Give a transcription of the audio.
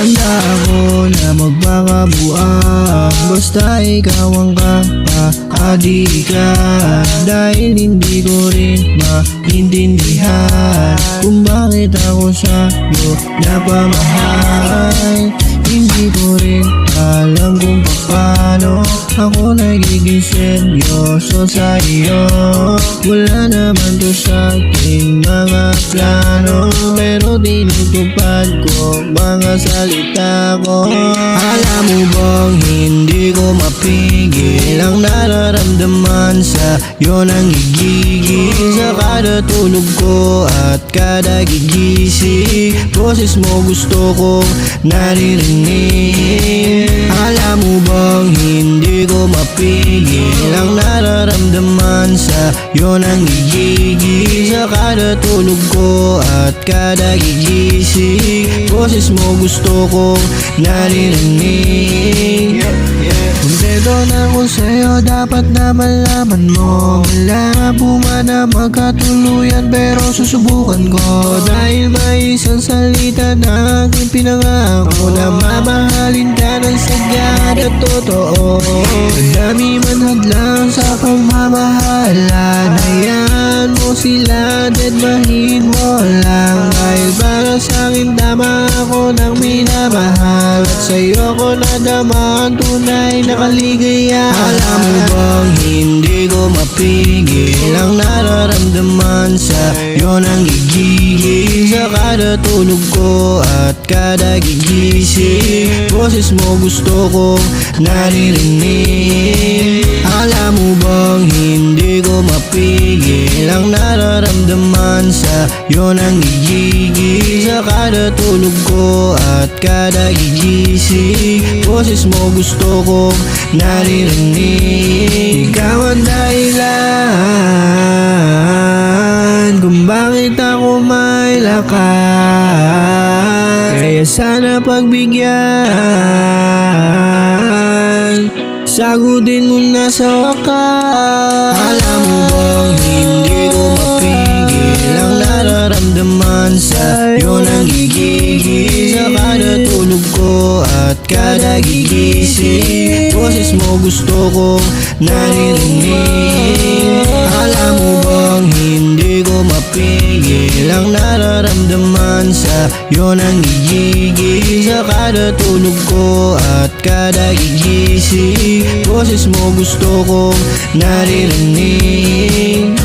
Handa ako na magpakabuang basta ikaw ang kapakadikan. Dahil hindi ko rin maintindihan kung bakit ako sa'yo napamahal. Hindi ko rin alam kung paano ako nagiging seryoso sa iyo. Wala naman to sa aking mga plano, pero tinutupad ko mga salita ko. Alam mo bang hindi ko mapigil ang nararamdaman sa iyo, nang gigigil sa kada tulog ko at kada gigising. Boses mo gusto kong naririnig. Alam mo bang hindi ko mapigil ang nararamdaman sa iyo, nang gigigil sa kada tulog ko at kada gigising. Boses mo gusto kong naririnig. Kontento na ako sa'yo, dapat na malaman mo. Wala po man na magkatuluyan, pero susubukan ko. Dahil may isang salita na aking pinangako, na mamahalin ka ng sagad at totoo. Ang dami man hadlang sa pagmamahalan, hayaan mo sila, deadmahin mo lang. Dahil para sa'kin tama ako nang minamahal, at sa'yo ko nadama ang tunay na kaligaya. Alam mo bang hindi ko mapigil ang nararamdaman sa iyo, nang gigigil sa kada tulog ko at kada gigising. Boses mo gusto kong naririnig. Alam mo bang hindi ko mapigil ang nararamdaman sa iyo, nang gigigil sa kada tulog ko at kada gigising. Boses mo gusto kong naririnig. Ikaw ang dahilan kung bakit ako may lakas, kaya sana pagbigyan, sagutin mo na sa wakas. Alam mo bang hindi ko mapigil ang nararamdaman sa iyo, nang gigigil sa kada tulog ko at kada gigising. Boses mo gusto kong naririnig. Alam mo bang hindi ko mapigil ang nararamdaman sa iyo, nang gigigil sa kada tulog ko at kada gigising. Boses mo gusto kong naririnig.